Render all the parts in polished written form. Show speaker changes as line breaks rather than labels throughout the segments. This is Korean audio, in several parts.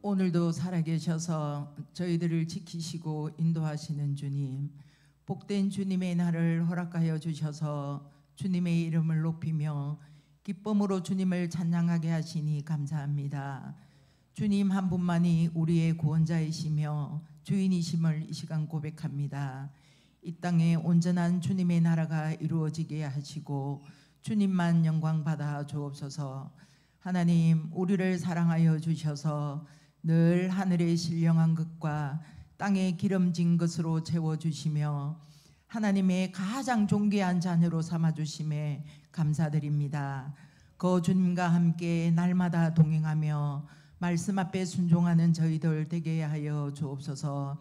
오늘도 살아계셔서 저희들을 지키시고 인도하시는 주님, 복된 주님의 날을 허락하여 주셔서 주님의 이름을 높이며 기쁨으로 주님을 찬양하게 하시니 감사합니다. 주님 한 분만이 우리의 구원자이시며 주인이심을 이 시간 고백합니다. 이 땅에 온전한 주님의 나라가 이루어지게 하시고 주님만 영광 받아 주옵소서. 하나님, 우리를 사랑하여 주셔서 늘 하늘의 신령한 것과 땅에 기름진 것으로 채워주시며 하나님의 가장 존귀한 자녀로 삼아주심에 감사드립니다. 그 주님과 함께 날마다 동행하며 말씀 앞에 순종하는 저희들 되게 하여 주옵소서.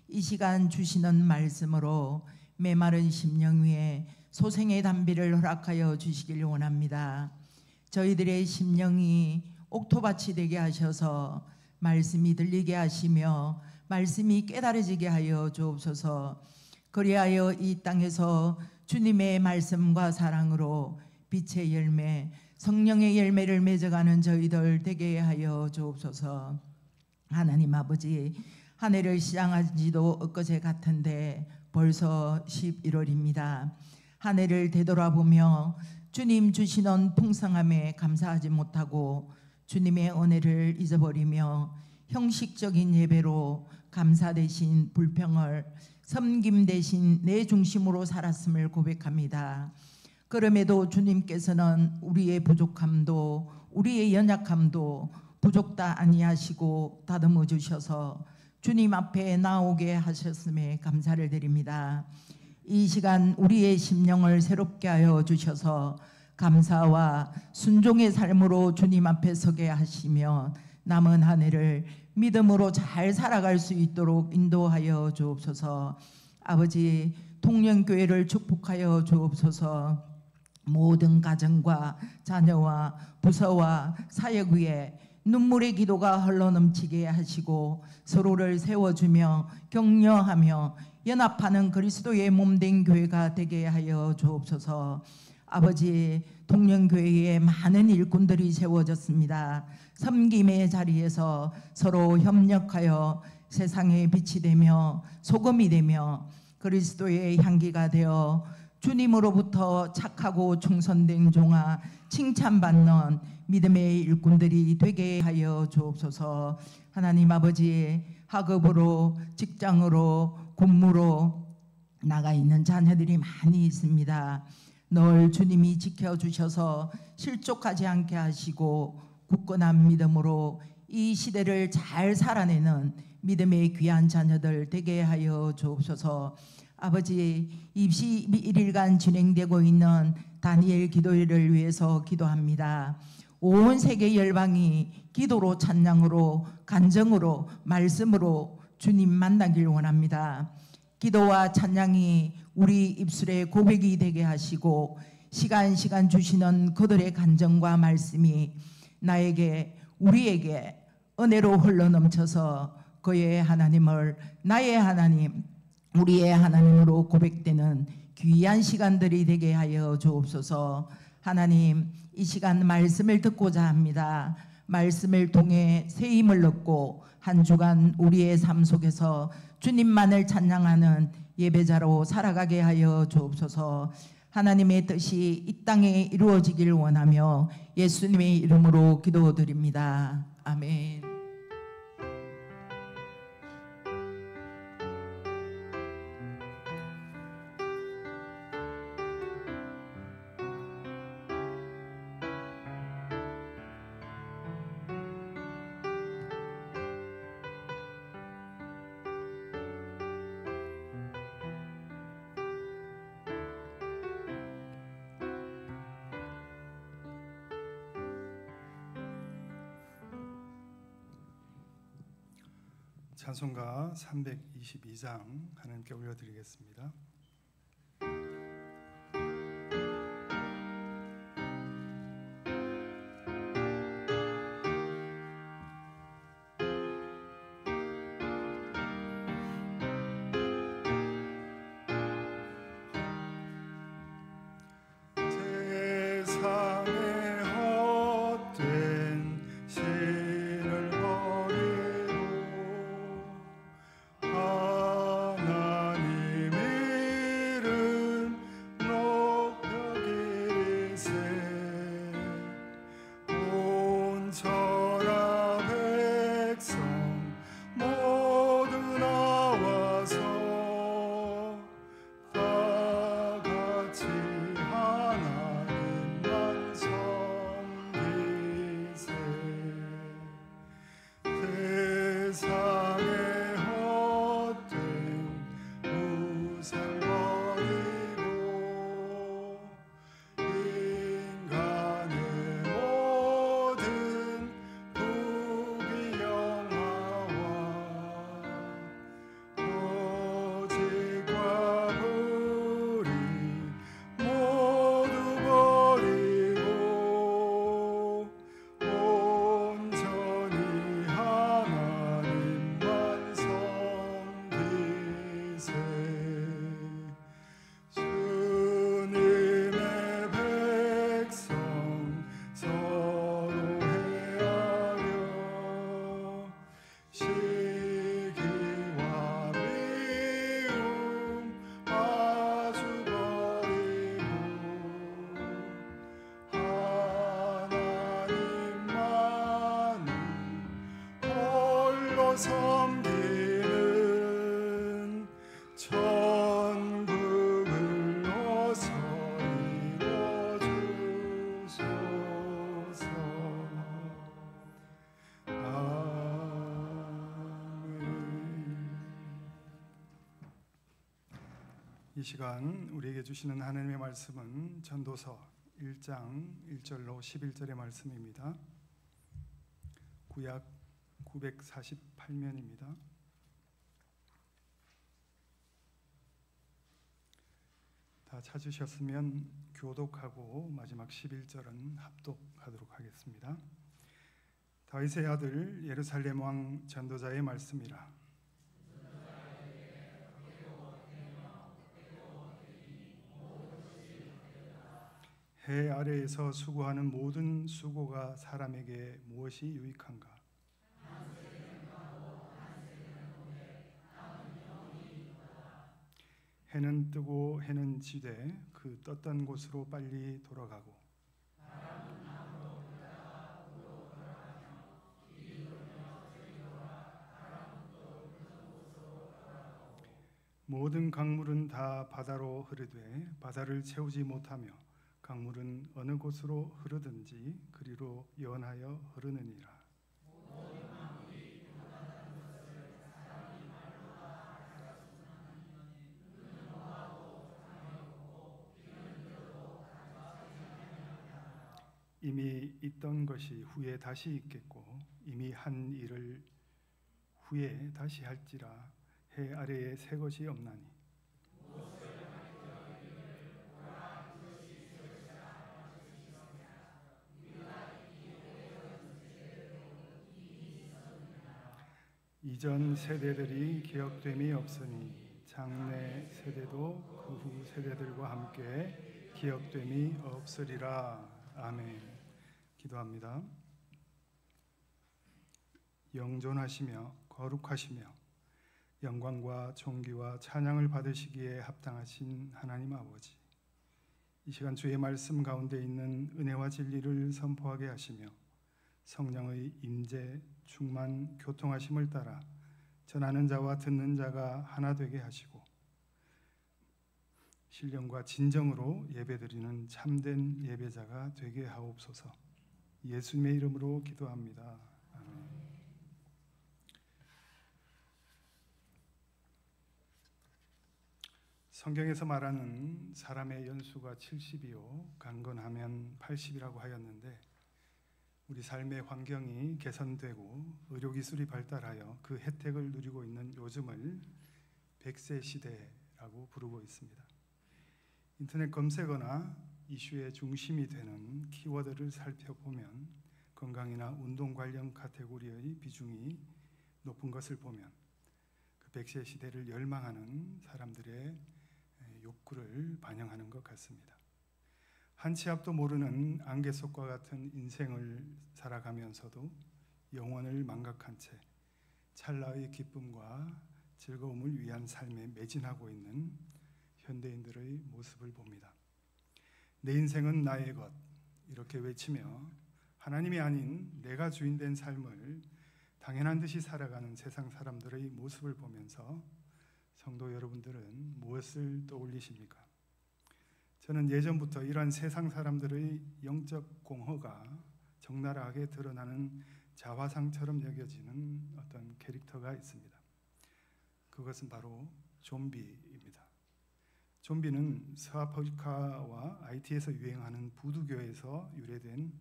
이 시간 주시는 말씀으로 메마른 심령 위에 소생의 담비를 허락하여 주시길 원합니다. 저희들의 심령이 옥토밭이 되게 하셔서 말씀이 들리게 하시며 말씀이 깨달아지게 하여 주옵소서. 그리하여 이 땅에서 주님의 말씀과 사랑으로 빛의 열매, 성령의 열매를 맺어가는 저희들 되게 하여 주옵소서. 하나님 아버지, 한 해를 시작한 지도 엊그제 같은데 벌써 11월입니다. 한 해를 되돌아보며 주님 주시는 풍성함에 감사하지 못하고 주님의 은혜를 잊어버리며 형식적인 예배로 감사 대신 불평을, 섬김 대신 내 중심으로 살았음을 고백합니다. 그럼에도 주님께서는 우리의 부족함도 우리의 연약함도 부족다 아니하시고 다듬어 주셔서 주님 앞에 나오게 하셨음에 감사를 드립니다. 이 시간 우리의 심령을 새롭게 하여 주셔서 감사와 순종의 삶으로 주님 앞에 서게 하시며 남은 한 해를 믿음으로 잘 살아갈 수 있도록 인도하여 주옵소서. 아버지, 통영교회를 축복하여 주옵소서. 모든 가정과 자녀와 부서와 사역 위에 눈물의 기도가 흘러넘치게 하시고 서로를 세워주며 격려하며 연합하는 그리스도의 몸된 교회가 되게 하여 주옵소서. 아버지, 통영교회에 많은 일꾼들이 세워졌습니다. 섬김의 자리에서 서로 협력하여 세상의 빛이 되며 소금이 되며 그리스도의 향기가 되어 주님으로부터 착하고 충성된 종아 칭찬받는 믿음의 일꾼들이 되게 하여 주옵소서. 하나님 아버지, 학업으로 직장으로 군무로 나가 있는 자녀들이 많이 있습니다. 늘 주님이 지켜주셔서 실족하지 않게 하시고 굳건한 믿음으로 이 시대를 잘 살아내는 믿음의 귀한 자녀들 되게 하여 주옵소서. 아버지, 21일간 진행되고 있는 다니엘 기도회를 위해서 기도합니다. 온 세계 열방이 기도로 찬양으로 간정으로 말씀으로 주님 만나길 원합니다. 기도와 찬양이 우리 입술의 고백이 되게 하시고 시간 주시는 그들의 간정과 말씀이 나에게 우리에게 은혜로 흘러넘쳐서 그의 하나님을 나의 하나님 우리의 하나님으로 고백되는 귀한 시간들이 되게 하여 주옵소서. 하나님, 이 시간 말씀을 듣고자 합니다. 말씀을 통해 새 힘을 얻고 한 주간 우리의 삶 속에서 주님만을 찬양하는 예배자로 살아가게 하여 주옵소서. 하나님의 뜻이 이 땅에 이루어지길 원하며 예수님의 이름으로 기도드립니다. 아멘.
찬송가 322장 하나님께 올려드리겠습니다. 세상의 헛된 신을 버리고 섬기는 천국을 어서 이루어주소서. 이 시간 우리에게 주시는 하나님의 말씀은 전도서 1장 1절로 11절의 말씀입니다. 구약 948면입니다. 다 찾으셨으면 교독하고 마지막 11절은 합독하도록 하겠습니다. 다윗의 아들 예루살렘 왕 전도자의 말씀이라. 해 아래에서 수고하는 모든 수고가 사람에게 무엇이 유익한가? 해는 뜨고 해는 지되 그 떴던 곳으로 빨리 돌아가고 모든 강물은 다 바다로 흐르되 바다를 채우지 못하며 강물은 어느 곳으로 흐르든지 그리로 연하여 흐르느니라. 이미 있던 것이 후에 다시 있겠고 이미 한 일을 후에 다시 할지라. 해 아래에 새 것이 없나니 이전 세대들이 기억됨이 없으니 장래 세대도 그 후 세대들과 함께 기억됨이 없으리라. 아멘. 기도합니다. 영존하시며 거룩하시며 영광과 존귀와 찬양을 받으시기에 합당하신 하나님 아버지, 이 시간 주의 말씀 가운데 있는 은혜와 진리를 선포하게 하시며 성령의 임재, 충만, 교통하심을 따라 전하는 자와 듣는 자가 하나 되게 하시고 신령과 진정으로 예배드리는 참된 예배자가 되게 하옵소서. 예수님의 이름으로 기도합니다. 아멘. 성경에서 말하는 사람의 연수가 70이요 강건하면 80이라고 하였는데, 우리 삶의 환경이 개선되고 의료기술이 발달하여 그 혜택을 누리고 있는 요즘을 100세 시대라고 부르고 있습니다. 인터넷 검색어나 이슈의 중심이 되는 키워드를 살펴보면 건강이나 운동 관련 카테고리의 비중이 높은 것을 보면 그 100세 시대를 열망하는 사람들의 욕구를 반영하는 것 같습니다. 한 치 앞도 모르는 안개 속과 같은 인생을 살아가면서도 영혼을 망각한 채 찰나의 기쁨과 즐거움을 위한 삶에 매진하고 있는 현대인들의 모습을 봅니다. 내 인생은 나의 것, 이렇게 외치며 하나님이 아닌 내가 주인된 삶을 당연한 듯이 살아가는 세상 사람들의 모습을 보면서 성도 여러분들은 무엇을 떠올리십니까? 저는 예전부터 이러한 세상 사람들의 영적 공허가 적나라하게 드러나는 자화상처럼 여겨지는 어떤 캐릭터가 있습니다. 그것은 바로 좀비입니다. 좀비는 서아프리카와 IT에서 유행하는 부두교에서 유래된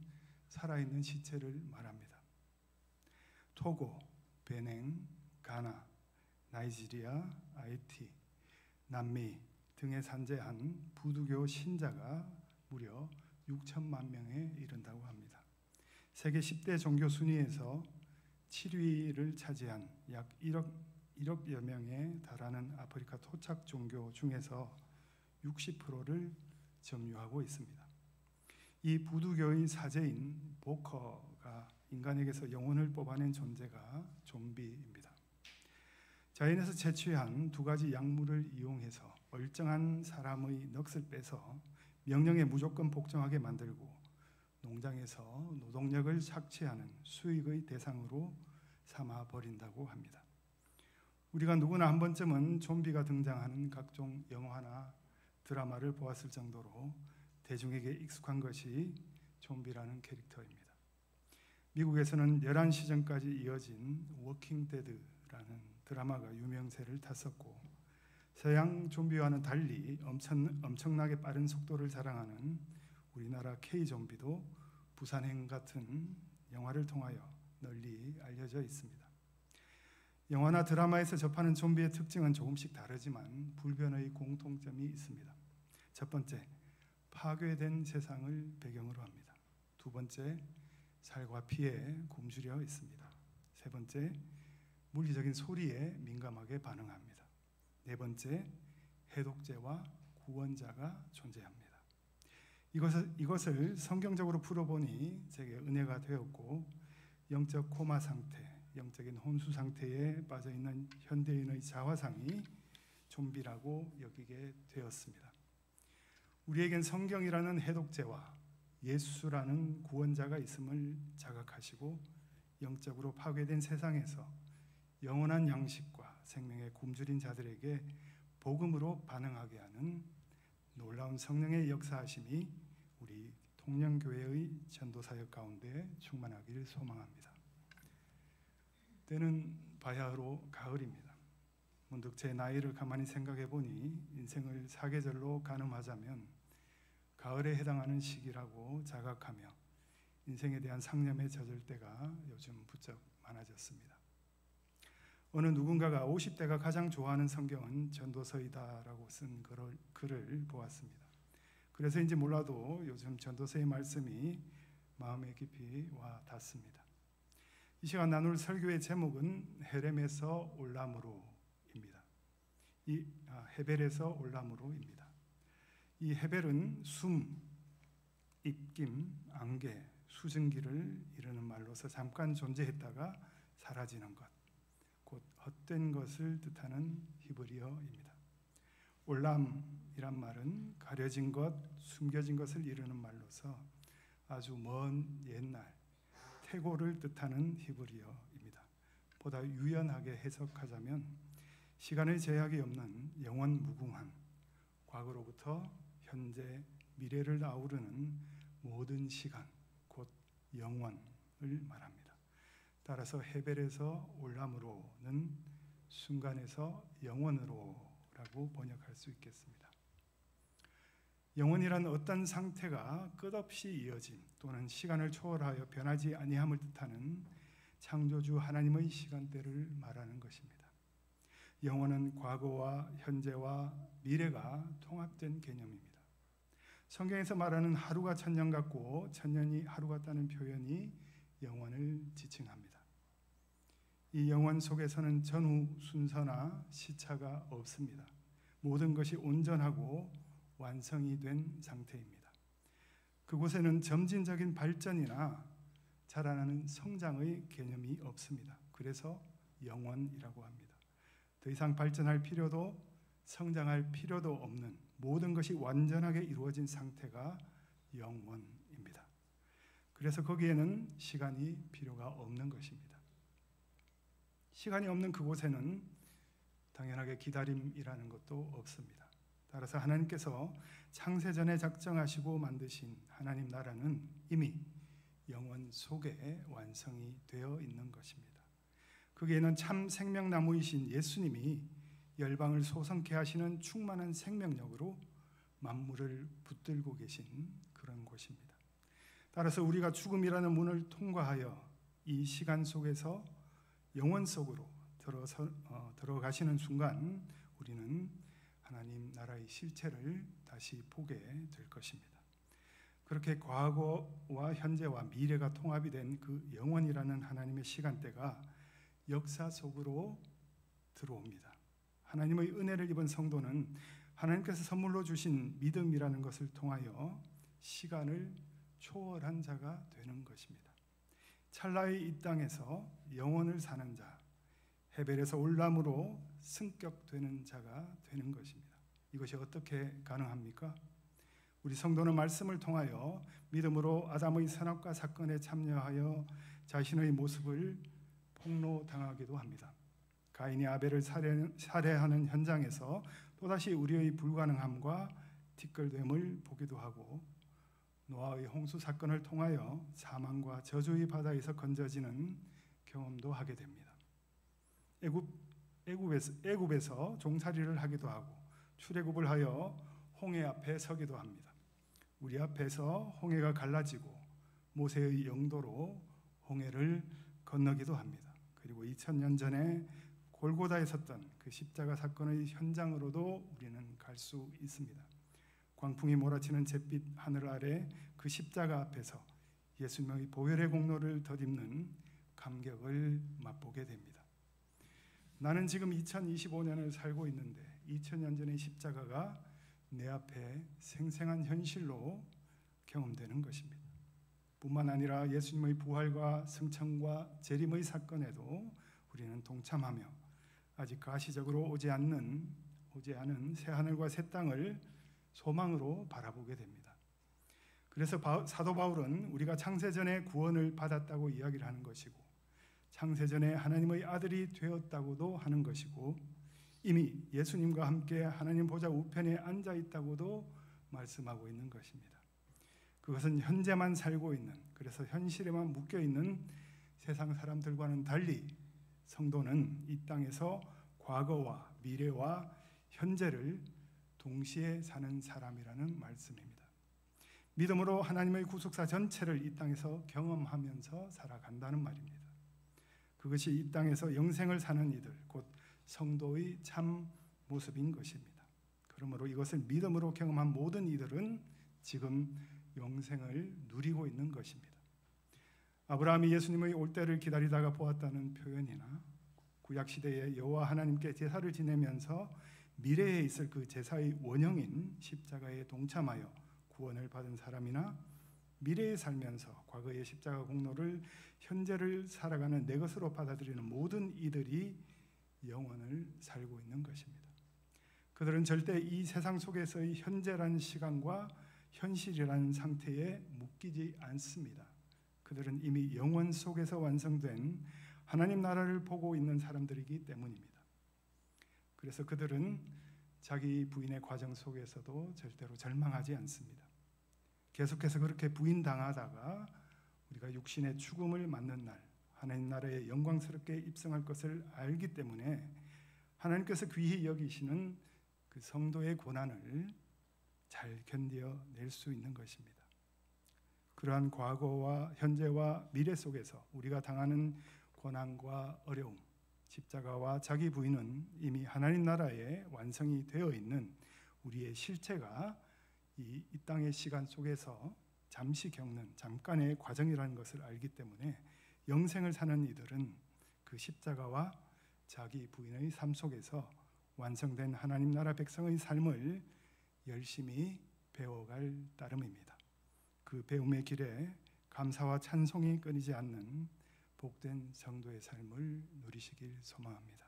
살아있는 시체를 말합니다. 토고, 베냉, 가나, 나이지리아, IT, 남미 등에 산재한 부두교 신자가 무려 6천만 명에 이른다고 합니다. 세계 10대 종교 순위에서 7위를 차지한 약 1억여 명에 달하는 아프리카 토착 종교 중에서 60%를 점유하고 있습니다. 이 부두교의 사제인 보커가 인간에게서 영혼을 뽑아낸 존재가 좀비입니다. 자연에서 채취한 두 가지 약물을 이용해서 멀쩡한 사람의 넋을 빼서 명령에 무조건 복종하게 만들고 농장에서 노동력을 착취하는 수익의 대상으로 삼아 버린다고 합니다. 우리가 누구나 한 번쯤은 좀비가 등장하는 각종 영화나 드라마를 보았을 정도로 대중에게 익숙한 것이 좀비라는 캐릭터입니다. 미국에서는 11시즌까지 이어진 워킹 데드라는 드라마가 유명세를 탔었고, 서양 좀비와는 달리 엄청나게 빠른 속도를 자랑하는 우리나라 K-좀비도 부산행 같은 영화를 통하여 널리 알려져 있습니다. 영화나 드라마에서 접하는 좀비의 특징은 조금씩 다르지만 불변의 공통점이 있습니다. 첫 번째, 파괴된 세상을 배경으로 합니다. 두 번째, 살과 피에 굶주려 있습니다. 세 번째, 물리적인 소리에 민감하게 반응합니다. 네 번째, 해독제와 구원자가 존재합니다. 이것을 성경적으로 풀어보니 제게 은혜가 되었고, 영적 코마 상태, 영적인 혼수 상태에 빠져있는 현대인의 자화상이 좀비라고 여기게 되었습니다. 우리에겐 성경이라는 해독제와 예수라는 구원자가 있음을 자각하시고, 영적으로 파괴된 세상에서 영원한 양식과 생명에 굶주린 자들에게 복음으로 반응하게 하는 놀라운 성령의 역사하심이 우리 통영교회의 전도사역 가운데 충만하기를 소망합니다. 때는 바야흐로 가을입니다. 문득 제 나이를 가만히 생각해 보니 인생을 사계절로 가늠하자면 가을에 해당하는 시기라고 자각하며 인생에 대한 상념에 젖을 때가 요즘 부쩍 많아졌습니다. 어느 누군가가 50대가 가장 좋아하는 성경은 전도서이다라고 쓴 글을 보았습니다. 그래서인지 몰라도 요즘 전도서의 말씀이 마음에 깊이 와 닿습니다. 이 시간 나눌 설교의 제목은 헤렘에서 올람으로입니다. 헤벨에서 올람으로입니다. 이 헤벨은 숨, 입김, 안개, 수증기를 이르는 말로서 잠깐 존재했다가 사라지는 것, 곧 헛된 것을 뜻하는 히브리어입니다. 올람이란 말은 가려진 것, 숨겨진 것을 이르는 말로서 아주 먼 옛날, 태고를 뜻하는 히브리어입니다. 보다 유연하게 해석하자면 시간의 제약이 없는 영원 무궁한, 과거로부터 현재, 미래를 아우르는 모든 시간, 곧 영원을 말합니다. 따라서 헤벨에서 올람으로는 순간에서 영원으로라고 번역할 수 있겠습니다. 영원이란 어떤 상태가 끝없이 이어짐 또는 시간을 초월하여 변하지 아니함을 뜻하는 창조주 하나님의 시간대를 말하는 것입니다. 영원은 과거와 현재와 미래가 통합된 개념입니다. 성경에서 말하는 하루가 천년 같고 천년이 하루 같다는 표현이 영원을 지칭합니다. 이 영원 속에서는 전후 순서나 시차가 없습니다. 모든 것이 온전하고 완성이 된 상태입니다. 그곳에는 점진적인 발전이나 자라나는 성장의 개념이 없습니다. 그래서 영원이라고 합니다. 더 이상 발전할 필요도 성장할 필요도 없는 모든 것이 완전하게 이루어진 상태가 영원입니다. 그래서 거기에는 시간이 필요가 없는 것입니다. 시간이 없는 그곳에는 당연하게 기다림이라는 것도 없습니다. 따라서 하나님께서 창세전에 작정하시고 만드신 하나님 나라는 이미 영원 속에 완성이 되어 있는 것입니다. 거기에는 참 생명나무이신 예수님이 열방을 소성케 하시는 충만한 생명력으로 만물을 붙들고 계신 그런 곳입니다. 따라서 우리가 죽음이라는 문을 통과하여 이 시간 속에서 영원 속으로 들어가시는 순간 우리는 하나님 나라의 실체를 다시 보게 될 것입니다. 그렇게 과거와 현재와 미래가 통합이 된 그 영원이라는 하나님의 시간대가 역사 속으로 들어옵니다. 하나님의 은혜를 입은 성도는 하나님께서 선물로 주신 믿음이라는 것을 통하여 시간을 초월한 자가 되는 것입니다. 찰나의 이 땅에서 영원을 사는 자, 헤벨에서 올람으로 승격되는 자가 되는 것입니다. 이것이 어떻게 가능합니까? 우리 성도는 말씀을 통하여 믿음으로 아담의 선악과 사건에 참여하여 자신의 모습을 폭로당하기도 합니다. 가인이 아벨을 살해하는 현장에서 또다시 우리의 불가능함과 티끌됨을 보기도 하고, 노아의 홍수 사건을 통하여 사망과 저주의 바다에서 건져지는 경험도 하게 됩니다. 애굽에서 종살이를 하기도 하고 출애굽을 하여 홍해 앞에 서기도 합니다. 우리 앞에서 홍해가 갈라지고 모세의 영도로 홍해를 건너기도 합니다. 그리고 2000년 전에 골고다에 섰던 그 십자가 사건의 현장으로도 우리는 갈 수 있습니다. 광풍이 몰아치는 잿빛 하늘 아래 그 십자가 앞에서 예수님의 보혈의 공로를 덧입는 감격을 맛보게 됩니다. 나는 지금 2025년을 살고 있는데 2000년 전의 십자가가 내 앞에 생생한 현실로 경험되는 것입니다. 뿐만 아니라 예수님의 부활과 승천과 재림의 사건에도 우리는 동참하며 아직 가시적으로 오지 않은 새 하늘과 새 땅을 소망으로 바라보게 됩니다. 그래서 사도 바울은 우리가 창세전에 구원을 받았다고 이야기를 하는 것이고, 창세전에 하나님의 아들이 되었다고도 하는 것이고, 이미 예수님과 함께 하나님 보좌 우편에 앉아 있다고도 말씀하고 있는 것입니다. 그것은 현재만 살고 있는, 그래서 현실에만 묶여 있는 세상 사람들과는 달리 성도는 이 땅에서 과거와 미래와 현재를 동시에 사는 사람이라는 말씀입니다. 믿음으로 하나님의 구속사 전체를 이 땅에서 경험하면서 살아간다는 말입니다. 그것이 이 땅에서 영생을 사는 이들, 곧 성도의 참 모습인 것입니다. 그러므로 이것을 믿음으로 경험한 모든 이들은 지금 영생을 누리고 있는 것입니다. 아브라함이 예수님의 올 때를 기다리다가 보았다는 표현이나 구약시대에 여호와 하나님께 제사를 지내면서 미래에 있을 그 제사의 원형인 십자가에 동참하여 구원을 받은 사람이나 미래에 살면서 과거의 십자가 공로를 현재를 살아가는 내 것으로 받아들이는 모든 이들이 영원을 살고 있는 것입니다. 그들은 절대 이 세상 속에서의 현재라는 시간과 현실이라는 상태에 묶이지 않습니다. 그들은 이미 영원 속에서 완성된 하나님 나라를 보고 있는 사람들이기 때문입니다. 그래서 그들은 자기 부인의 과정 속에서도 절대로 절망하지 않습니다. 계속해서 그렇게 부인당하다가 우리가 육신의 죽음을 맞는 날 하나님 나라에 영광스럽게 입성할 것을 알기 때문에 하나님께서 귀히 여기시는 그 성도의 고난을 잘 견뎌낼 수 있는 것입니다. 그러한 과거와 현재와 미래 속에서 우리가 당하는 고난과 어려움, 십자가와 자기 부인은 이미 하나님 나라에 완성이 되어 있는 우리의 실체가 이 땅의 시간 속에서 잠시 겪는 잠깐의 과정이라는 것을 알기 때문에 영생을 사는 이들은 그 십자가와 자기 부인의 삶 속에서 완성된 하나님 나라 백성의 삶을 열심히 배워갈 따름입니다. 그 배움의 길에 감사와 찬송이 끊이지 않는 복된 성도의 삶을 누리시길 소망합니다.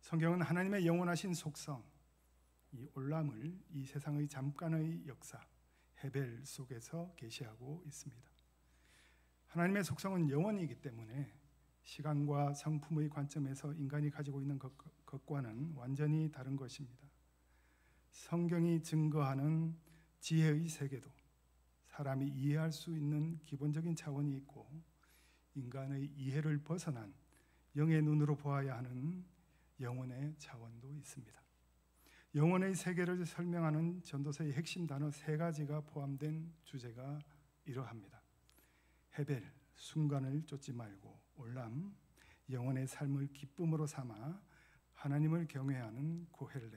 성경은 하나님의 영원하신 속성, 이 올람을 이 세상의 잠깐의 역사, 헤벨 속에서 계시하고 있습니다. 하나님의 속성은 영원이기 때문에 시간과 성품의 관점에서 인간이 가지고 있는 것과는 완전히 다른 것입니다. 성경이 증거하는 지혜의 세계도 사람이 이해할 수 있는 기본적인 차원이 있고, 인간의 이해를 벗어난 영의 눈으로 보아야 하는 영혼의 차원도 있습니다. 영혼의 세계를 설명하는 전도서의 핵심 단어 3가지가 포함된 주제가 이러합니다. 헤벨, 순간을 쫓지 말고, 올람, 영혼의 삶을 기쁨으로 삼아 하나님을 경외하는 고헬렛,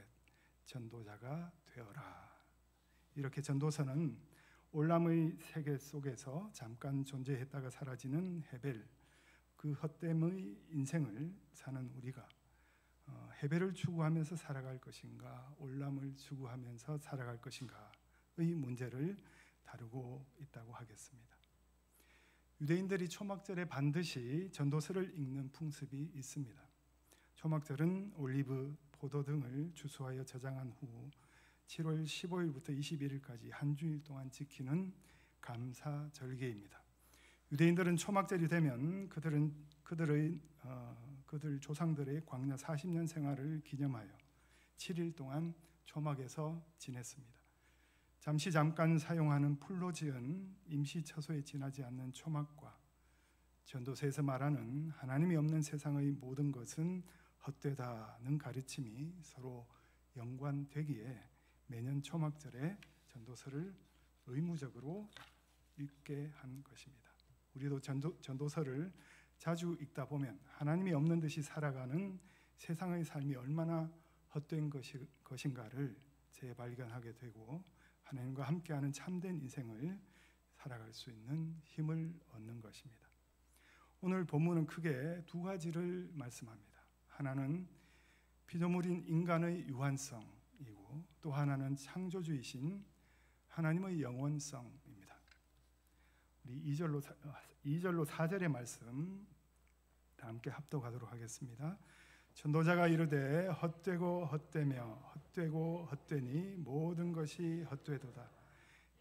전도자가 되어라. 이렇게 전도서는 올람의 세계 속에서 잠깐 존재했다가 사라지는 헤벨, 그 헛됨의 인생을 사는 우리가 헤벨을 추구하면서 살아갈 것인가, 올람을 추구하면서 살아갈 것인가의 문제를 다루고 있다고 하겠습니다. 유대인들이 초막절에 반드시 전도서를 읽는 풍습이 있습니다. 초막절은 올리브, 포도 등을 주수하여 저장한 후 7월 15일부터 21일까지 한 주일 동안 지키는 감사절개입니다. 유대인들은 초막절이 되면 그들 조상들의 광야 40년 생활을 기념하여 7일 동안 초막에서 지냈습니다. 잠깐 사용하는 풀로 지은 임시 처소에 지나지 않는 초막과 전도서에서 말하는 하나님이 없는 세상의 모든 것은 헛되다는 가르침이 서로 연관되기에 매년 초막절에 전도서를 의무적으로 읽게 한 것입니다. 우리도 전도서를 자주 읽다 보면 하나님이 없는 듯이 살아가는 세상의 삶이 얼마나 헛된 것인가를 재발견하게 되고 하나님과 함께하는 참된 인생을 살아갈 수 있는 힘을 얻는 것입니다. 오늘 본문은 크게 두 가지를 말씀합니다. 하나는 피조물인 인간의 유한성이고 또 하나는 창조주이신 하나님의 영원성입니다. 우리 2절로 4절의 말씀 다 함께 합독하도록 하겠습니다. 전도자가 이르되 헛되고 헛되며 헛되고 헛되니 모든 것이 헛되도다.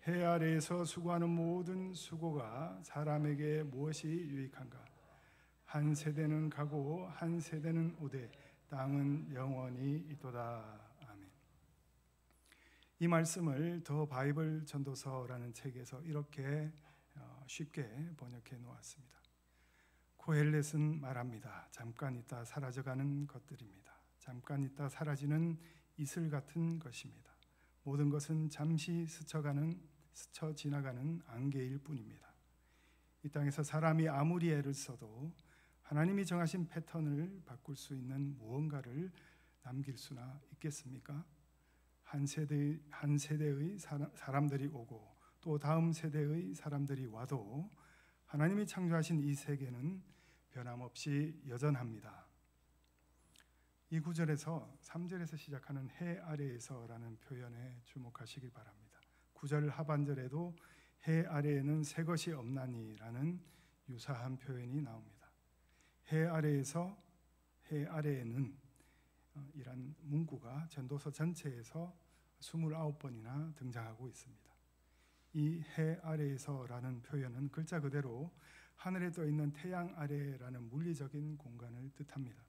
해 아래에서 수고하는 모든 수고가 사람에게 무엇이 유익한가? 한 세대는 가고 한 세대는 오되 땅은 영원히 있도다. 아멘. 이 말씀을 더 바이블 전도서라는 책에서 이렇게 쉽게 번역해 놓았습니다. 코헬렛은 말합니다. 잠깐 있다 사라져가는 것들입니다. 잠깐 있다 사라지는 이슬 같은 것입니다. 모든 것은 잠시 스쳐 지나가는 안개일 뿐입니다. 이 땅에서 사람이 아무리 애를 써도 하나님이 정하신 패턴을 바꿀 수 있는 무언가를 남길 수나 있겠습니까? 한 세대의 사람들이 오고 또 다음 세대의 사람들이 와도 하나님이 창조하신 이 세계는 변함없이 여전합니다. 이 구절에서 3절에서 시작하는 해 아래에서라는 표현에 주목하시길 바랍니다. 9절 하반절에도 해 아래에는 새 것이 없나니라는 유사한 표현이 나옵니다. 해 아래에서 해 아래에는 이란 문구가 전도서 전체에서 29번이나 등장하고 있습니다. 이 해 아래에서라는 표현은 글자 그대로 하늘에 떠 있는 태양 아래라는 물리적인 공간을 뜻합니다.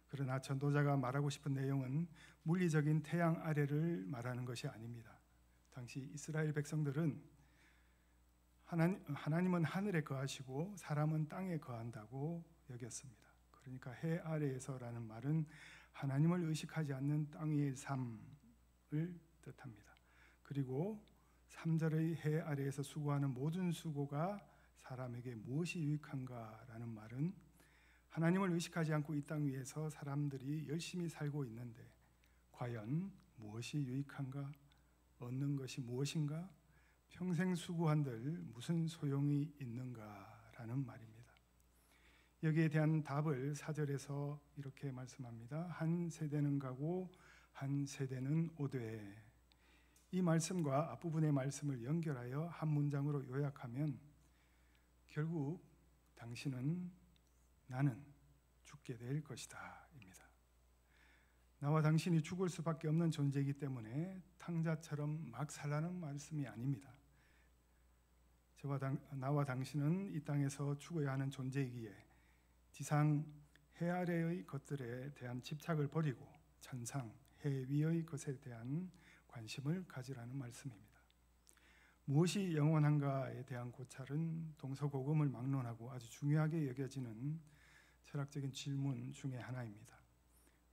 그러나 전도자가 말하고 싶은 내용은 물리적인 태양 아래를 말하는 것이 아닙니다. 당시 이스라엘 백성들은 하나님은 하늘에 거하시고 사람은 땅에 거한다고 여겼습니다. 그러니까 해 아래에서라는 말은 하나님을 의식하지 않는 땅 위의 삶을 뜻합니다. 그리고 3절의 해 아래에서 수고하는 모든 수고가 사람에게 무엇이 유익한가라는 말은 하나님을 의식하지 않고 이 땅 위에서 사람들이 열심히 살고 있는데 과연 무엇이 유익한가? 얻는 것이 무엇인가? 평생 수고한들 무슨 소용이 있는가라는 말입니다. 여기에 대한 답을 4절에서 이렇게 말씀합니다. 한 세대는 가고 한 세대는 오되. 이 말씀과 앞부분의 말씀을 연결하여 한 문장으로 요약하면 결국 당신은 나는 죽게 될 것이다 입니다. 나와 당신이 죽을 수밖에 없는 존재이기 때문에 탕자처럼 막 살라는 말씀이 아닙니다. 나와 당신은 이 땅에서 죽어야 하는 존재이기에 지상 해 아래의 것들에 대한 집착을 버리고 천상 해 위의 것에 대한 관심을 가지라는 말씀입니다. 무엇이 영원한가에 대한 고찰은 동서고금을 막론하고 아주 중요하게 여겨지는 철학적인 질문 중에 하나입니다.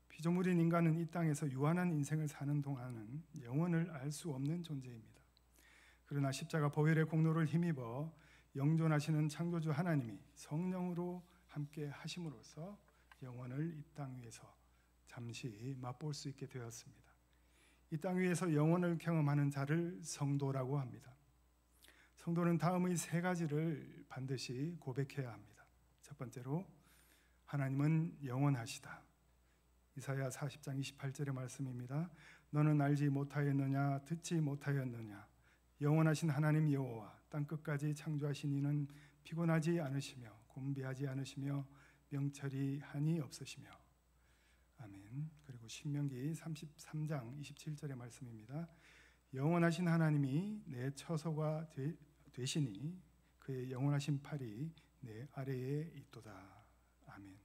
피조물인 인간은 이 땅에서 유한한 인생을 사는 동안은 영원을 알 수 없는 존재입니다. 그러나 십자가 보혈의 공로를 힘입어 영존하시는 창조주 하나님이 성령으로 함께 하심으로써 영원을 이 땅 위에서 잠시 맛볼 수 있게 되었습니다. 이 땅 위에서 영원을 경험하는 자를 성도라고 합니다. 성도는 다음의 세 가지를 반드시 고백해야 합니다. 첫 번째로 하나님은 영원하시다. 이사야 40장 28절의 말씀입니다. 너는 알지 못하였느냐 듣지 못하였느냐 영원하신 하나님 여호와 땅끝까지 창조하신 이는 피곤하지 않으시며 곤비하지 않으시며 명철이 한이 없으시며. 아멘. 그리고 신명기 33장 27절의 말씀입니다. 영원하신 하나님이 내 처소가 되시니 그의 영원하신 팔이 내 아래에 있도다. 아멘.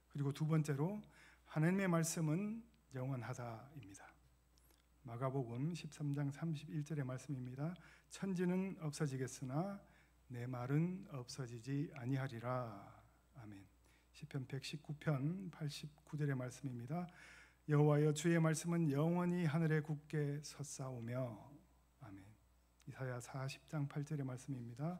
그리고 두 번째로 하나님의 말씀은 영원하다입니다. 마가복음 13장 31절의 말씀입니다. 천지는 없어지겠으나 내 말은 없어지지 아니하리라. 아멘. 시편 119편 89절의 말씀입니다. 여호와여 주의 말씀은 영원히 하늘에 굳게 섰사오며. 아멘. 이사야 40장 8절의 말씀입니다.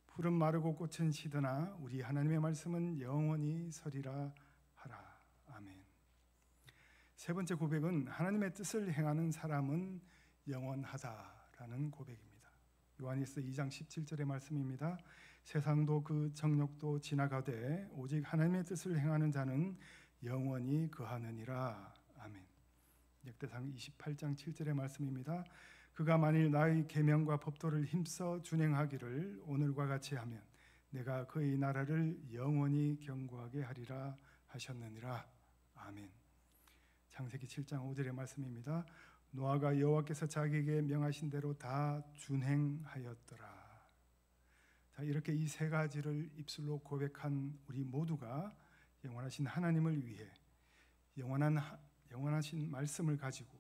풀은 마르고 꽃은 시드나 우리 하나님의 말씀은 영원히 서리라 하라. 아멘. 세 번째 고백은 하나님의 뜻을 행하는 사람은 영원하다라는 고백입니다. 요한일서 2장 17절의 말씀입니다. 세상도 그 정욕도 지나가되 오직 하나님의 뜻을 행하는 자는 영원히 거하느니라. 아멘. 역대상 28장 7절의 말씀입니다. 그가 만일 나의 계명과 법도를 힘써 준행하기를 오늘과 같이 하면 내가 그의 나라를 영원히 견고하게 하리라 하셨느니라. 아멘. 창세기 7장 5절의 말씀입니다. 노아가 여호와께서 자기에게 명하신 대로 다 준행하였더라. 자, 이렇게 이 세 가지를 입술로 고백한 우리 모두가 영원하신 하나님을 위해 영원하신 말씀을 가지고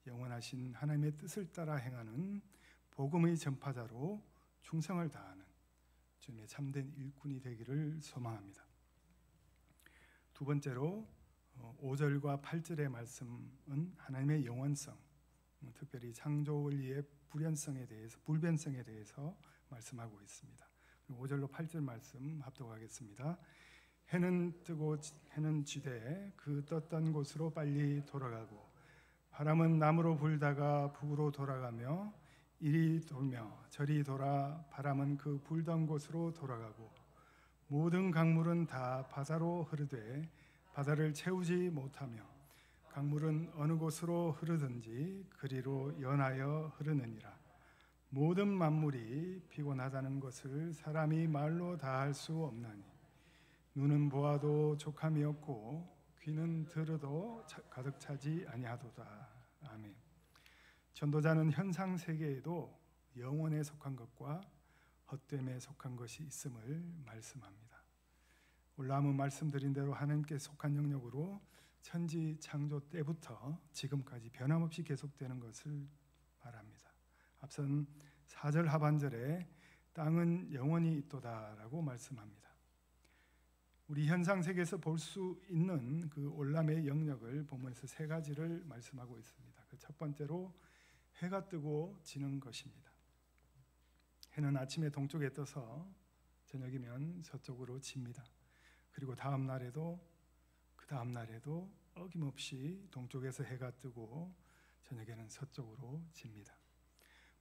영원하신 하나님의 뜻을 따라 행하는 복음의 전파자로 충성을 다하는 주님의 참된 일꾼이 되기를 소망합니다. 두 번째로 5절과 8절의 말씀은 하나님의 영원성, 특별히 창조 원리의 불변성에 대해서 말씀하고 있습니다. 5절로 8절 말씀 합독하겠습니다. 해는 뜨고 해는 지되 그 떴던 곳으로 빨리 돌아가고 바람은 남으로 불다가 북으로 돌아가며 이리 돌며 저리 돌아 바람은 그 불던 곳으로 돌아가고 모든 강물은 다 바다로 흐르되 바다를 채우지 못하며 강물은 어느 곳으로 흐르든지 그리로 연하여 흐르느니라. 모든 만물이 피곤하다는 것을 사람이 말로 다 할 수 없나니 눈은 보아도 족함이 없고 귀는 들어도 가득 차지 아니하도다. 아멘. 전도자는 현상 세계에도 영원에 속한 것과 헛됨에 속한 것이 있음을 말씀합니다. 올라함은 말씀드린 대로 하나님께 속한 영역으로 천지 창조 때부터 지금까지 변함없이 계속되는 것을 말합니다. 앞선 4절 하반절에 땅은 영원히 있도다라고 말씀합니다. 우리 현상 세계에서 볼 수 있는 그 올람의 영역을 본문에서 세 가지를 말씀하고 있습니다. 그 첫 번째로 해가 뜨고 지는 것입니다. 해는 아침에 동쪽에 떠서 저녁이면 서쪽으로 집니다. 그리고 다음 날에도 그 다음 날에도 어김없이 동쪽에서 해가 뜨고 저녁에는 서쪽으로 집니다.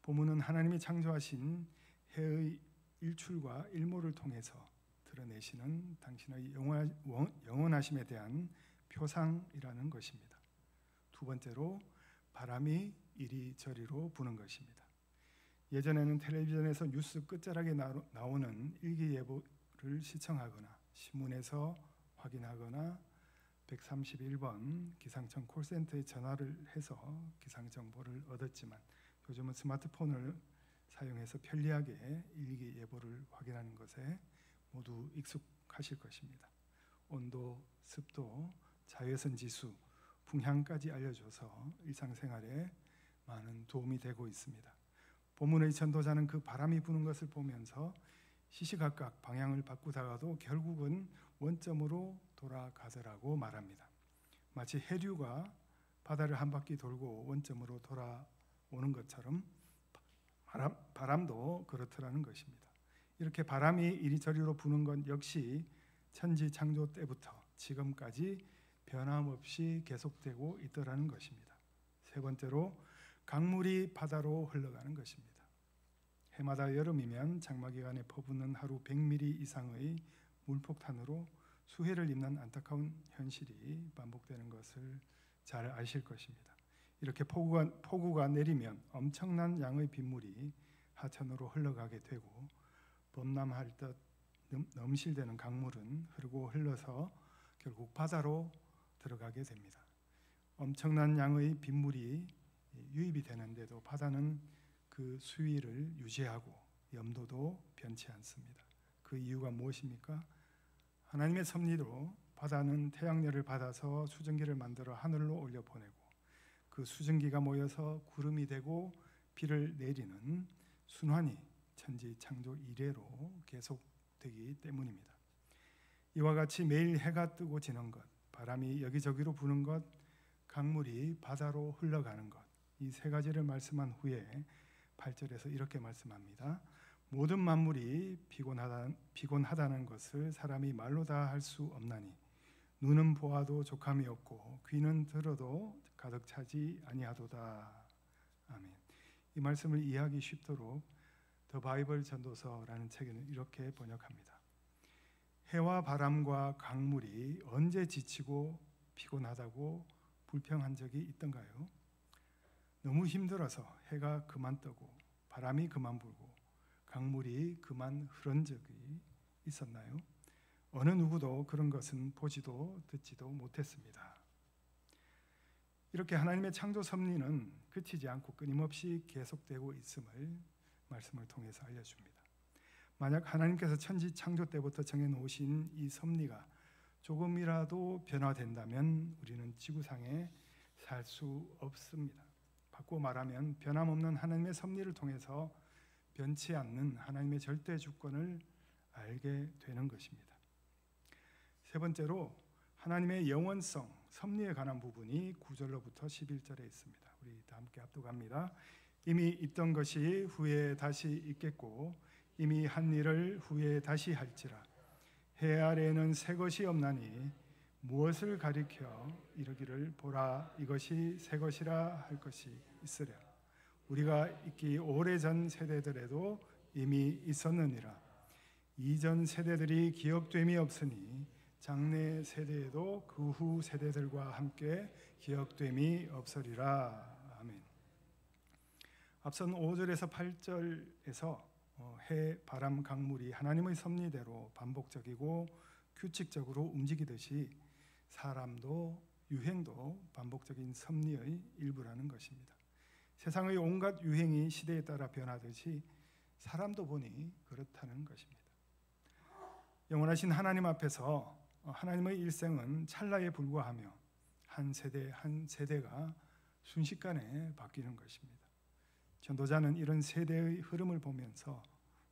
본문은 하나님이 창조하신 해의 일출과 일모를 통해서 드러내시는 당신의 영원하심에 대한 표상이라는 것입니다. 두 번째로 바람이 이리저리로 부는 것입니다. 예전에는 텔레비전에서 뉴스 끝자락에 나오는 일기예보를 시청하거나 신문에서 확인하거나 131번 기상청 콜센터에 전화를 해서 기상정보를 얻었지만 요즘은 스마트폰을 사용해서 편리하게 일기예보를 확인하는 것에 모두 익숙하실 것입니다. 온도, 습도, 자외선 지수, 풍향까지 알려줘서 일상생활에 많은 도움이 되고 있습니다. 본문의 전도자는 그 바람이 부는 것을 보면서 시시각각 방향을 바꾸다가도 결국은 원점으로 돌아가더라고 말합니다. 마치 해류가 바다를 한 바퀴 돌고 원점으로 돌아오는 것처럼 바람도 그렇더라는 것입니다. 이렇게 바람이 이리저리로 부는 건 역시 천지 창조 때부터 지금까지 변함없이 계속되고 있더라는 것입니다. 세 번째로 강물이 바다로 흘러가는 것입니다. 해마다 여름이면 장마기간에 퍼붓는 하루 100mm 이상의 물폭탄으로 수해를 입는 안타까운 현실이 반복되는 것을 잘 아실 것입니다. 이렇게 폭우가 내리면 엄청난 양의 빗물이 하천으로 흘러가게 되고 범람할 듯 넘실대는 강물은 흐르고 흘러서 결국 바다로 들어가게 됩니다. 엄청난 양의 빗물이 유입이 되는데도 바다는 그 수위를 유지하고 염도도 변치 않습니다. 그 이유가 무엇입니까? 하나님의 섭리로 바다는 태양열을 받아서 수증기를 만들어 하늘로 올려보내고 그 수증기가 모여서 구름이 되고 비를 내리는 순환이 천지 창조 이래로 계속되기 때문입니다. 이와 같이 매일 해가 뜨고 지는 것, 바람이 여기저기로 부는 것, 강물이 바다로 흘러가는 것, 이 세 가지를 말씀한 후에 8절에서 이렇게 말씀합니다. 모든 만물이 피곤하다는 것을 사람이 말로 다 할 수 없나니 눈은 보아도 족함이 없고 귀는 들어도 가득 차지 아니하도다. 아멘. 이 말씀을 이해하기 쉽도록 더 바이블 전도서라는 책에는 이렇게 번역합니다. 해와 바람과 강물이 언제 지치고 피곤하다고 불평한 적이 있던가요? 너무 힘들어서 해가 그만 뜨고 바람이 그만 불고 강물이 그만 흐른 적이 있었나요? 어느 누구도 그런 것은 보지도 듣지도 못했습니다. 이렇게 하나님의 창조 섭리는 그치지 않고 끊임없이 계속되고 있음을 말씀을 통해서 알려줍니다. 만약 하나님께서 천지 창조 때부터 정해놓으신 이 섭리가 조금이라도 변화된다면 우리는 지구상에 살 수 없습니다. 바꾸어 말하면 변함없는 하나님의 섭리를 통해서 변치 않는 하나님의 절대 주권을 알게 되는 것입니다. 세 번째로 하나님의 영원성, 섭리에 관한 부분이 9절로부터 11절에 있습니다. 우리 다 함께 합독합니다. 이미 있던 것이 후에 다시 있겠고 이미 한 일을 후에 다시 할지라. 해 아래에는 새 것이 없나니 무엇을 가리켜 이르기를 보라 이것이 새 것이라 할 것이 있으랴. 우리가 있기 오래전 세대들에도 이미 있었느니라. 이전 세대들이 기억됨이 없으니 장래 세대에도 그 후 세대들과 함께 기억됨이 없으리라. 아멘. 앞선 5절에서 8절에서 해, 바람, 강물이 하나님의 섭리대로 반복적이고 규칙적으로 움직이듯이 사람도 유행도 반복적인 섭리의 일부라는 것입니다. 세상의 온갖 유행이 시대에 따라 변하듯이 사람도 보니 그렇다는 것입니다. 영원하신 하나님 앞에서 하나님의 일생은 찰나에 불과하며 한 세대 한 세대가 순식간에 바뀌는 것입니다. 전도자는 이런 세대의 흐름을 보면서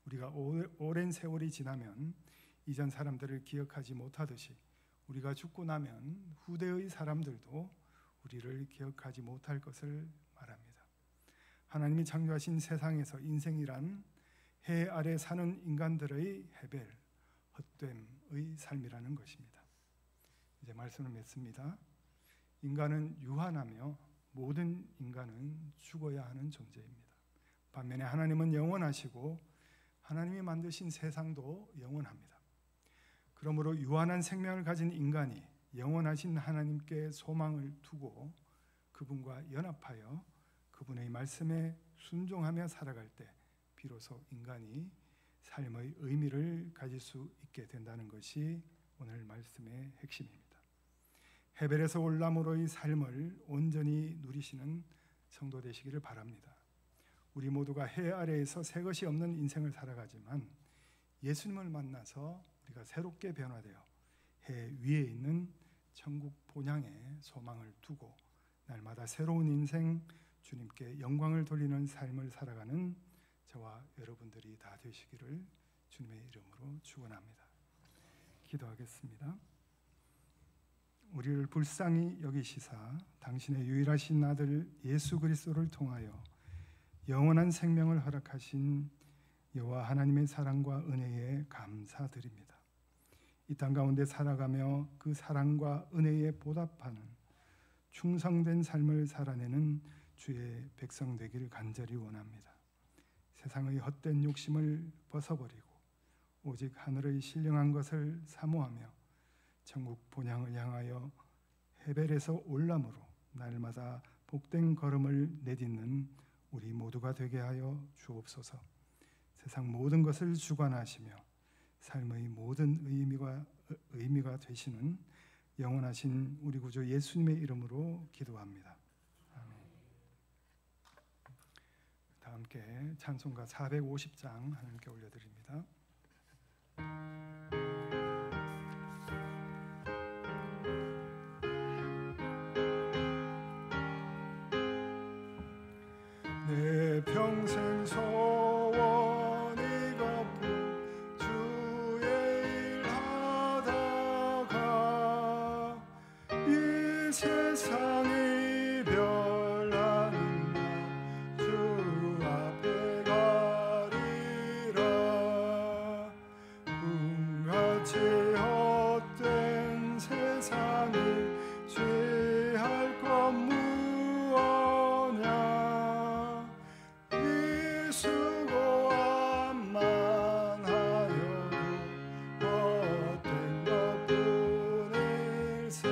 우리가 오랜 세월이 지나면 이전 사람들을 기억하지 못하듯이 우리가 죽고 나면 후대의 사람들도 우리를 기억하지 못할 것을 말합니다. 하나님이 창조하신 세상에서 인생이란 해 아래 사는 인간들의 헤벨, 헛됨의 삶이라는 것입니다. 이제 말씀을 맺습니다. 인간은 유한하며 모든 인간은 죽어야 하는 존재입니다. 반면에 하나님은 영원하시고 하나님이 만드신 세상도 영원합니다. 그러므로 유한한 생명을 가진 인간이 영원하신 하나님께 소망을 두고 그분과 연합하여 그분의 말씀에 순종하며 살아갈 때 비로소 인간이 삶의 의미를 가질 수 있게 된다는 것이 오늘 말씀의 핵심입니다. 헤벨에서 올 나무로의 삶을 온전히 누리시는 성도 되시기를 바랍니다. 우리 모두가 해 아래에서 새 것이 없는 인생을 살아가지만 예수님을 만나서 우리가 새롭게 변화되어 해 위에 있는 천국 본향에 소망을 두고 날마다 새로운 인생, 주님께 영광을 돌리는 삶을 살아가는 저와 여러분들이 다 되시기를 주님의 이름으로 축원합니다. 기도하겠습니다. 우리를 불쌍히 여기시사 당신의 유일하신 아들 예수 그리스도를 통하여 영원한 생명을 허락하신 여호와 하나님의 사랑과 은혜에 감사드립니다. 이 땅 가운데 살아가며 그 사랑과 은혜에 보답하는 충성된 삶을 살아내는 주의 백성 되기를 간절히 원합니다. 세상의 헛된 욕심을 벗어버리고 오직 하늘의 신령한 것을 사모하며 천국 본향을 향하여 헤벨에서 올람으로 날마다 복된 걸음을 내딛는 우리 모두가 되게 하여 주옵소서. 세상 모든 것을 주관하시며 삶의 모든 의미가 되시는 영원하신 우리 구주 예수님의 이름으로 기도합니다. 아멘. 다 다 함께 찬송가 450장 하나님께 올려드립니다. 내 평생 소원이 갚은 주의 일하다가 이 세상이 별나는 날 주 앞에 가리라. 꿈같이 헛된 세상이 죄할 것 무엇냐. 이 수고함만 하여도 헛된 것뿐일세.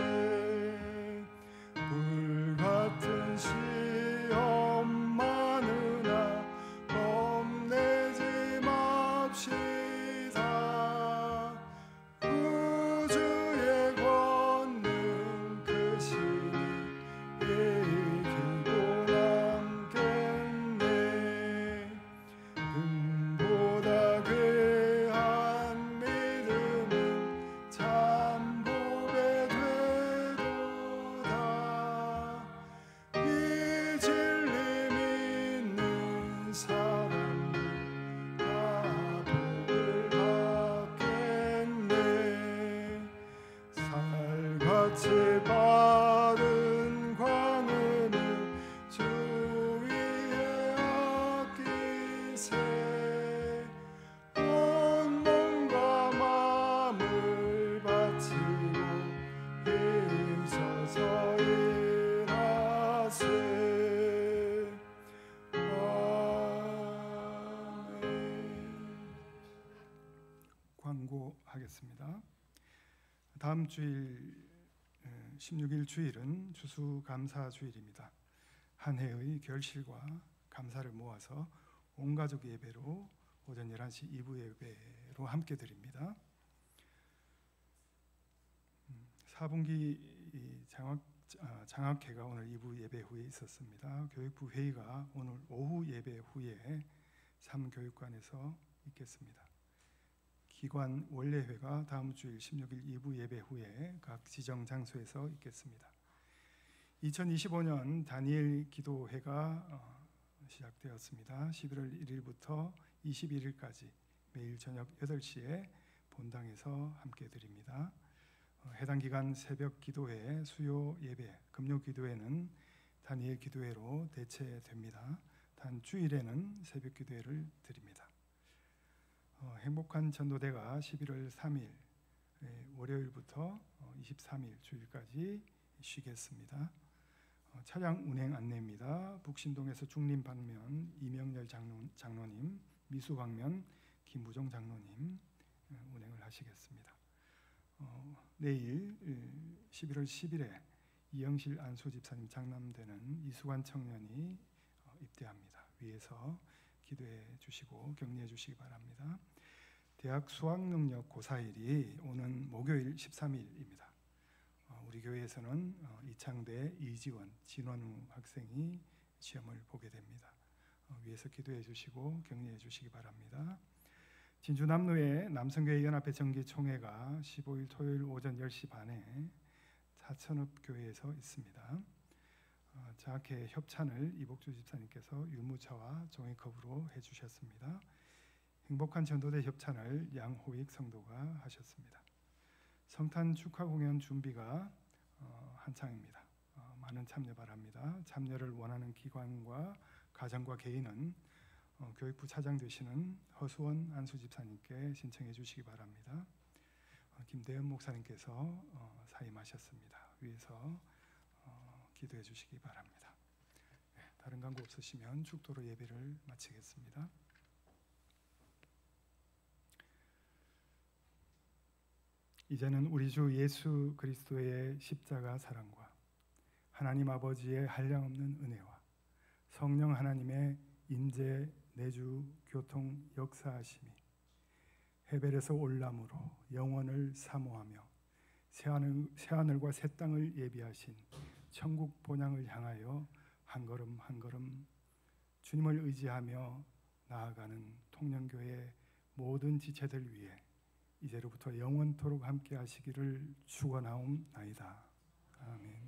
불같은 시험 많으나 겁내지 맙시다. 구주의 권능 크시니 이기고 남겠네. 금보다 귀한 믿음은 참 보배 되도다. 이 진리 믿는 사람들 다 복을 받겠네. 살같이 바른 광음을 주 위에 아끼세. 온 몸과 마음을 바치고 힘써서 일하세. 아멘. 광고하겠습니다. 다음 주일 16일 주일은 추수감사주일입니다. 한 해의 결실과 감사를 모아서 온 가족 예배로 오전 11시 2부 예배로 함께 드립니다. 4분기 장학회가 오늘 2부 예배 후에 있었습니다. 교육부 회의가 오늘 오후 예배 후에 3교육관에서 있겠습니다. 기관 원례회가 다음 주일 16일 2부 예배 후에 각 지정 장소에서 있겠습니다. 2025년 다니엘 기도회가 시작되었습니다. 11월 1일부터 21일까지 매일 저녁 8시에 본당에서 함께 드립니다. 해당 기간 새벽 기도회, 수요 예배, 금요 기도회는 다니엘 기도회로 대체됩니다. 단 주일에는 새벽 기도회를 드립니다. 행복한 전도대가 11월 3일 월요일부터 23일 주일까지 쉬겠습니다. 차량 운행 안내입니다. 북신동에서 중림 방면 이명렬 장로님, 미수 방면 김부종 장로님 운행을 하시겠습니다. 내일 11월 10일에 이영실 안수 집사님 장남되는 이수관 청년이 입대합니다. 위에서 기도해 주시고 격려해 주시기 바랍니다. 대학 수학능력 고사일이 오는 목요일 13일입니다. 우리 교회에서는 이창대, 이지원, 진원우 학생이 시험을 보게 됩니다. 위에서 기도해 주시고 격려해 주시기 바랍니다. 진주 남로의 남성교회 연합회 정기총회가 15일 토요일 오전 10시 반에 사천읍교회에서 있습니다. 장학회 협찬을 이복주 집사님께서 유무차와 종이컵으로 해주셨습니다. 행복한 전도대 협찬을 양호익 성도가 하셨습니다. 성탄 축하 공연 준비가 한창입니다. 많은 참여 바랍니다. 참여를 원하는 기관과 가정과 개인은 교육부 차장 되시는 허수원 안수 집사님께 신청해 주시기 바랍니다. 김대현 목사님께서 사임하셨습니다. 위에서 기도해 주시기 바랍니다. 다른 광고 없으시면 축도로 예배를 마치겠습니다. 이제는 우리 주 예수 그리스도의 십자가 사랑과 하나님 아버지의 한량없는 은혜와 성령 하나님의 인재 내주 교통 역사하심이 헤벨에서 올람으로 영원을 사모하며 새하늘과 새 땅을 예비하신 천국 본향을 향하여 한 걸음 한 걸음 주님을 의지하며 나아가는 통영교회 모든 지체들 위해 이제로부터 영원토록 함께 하시기를 축원하옵나이다. 아멘.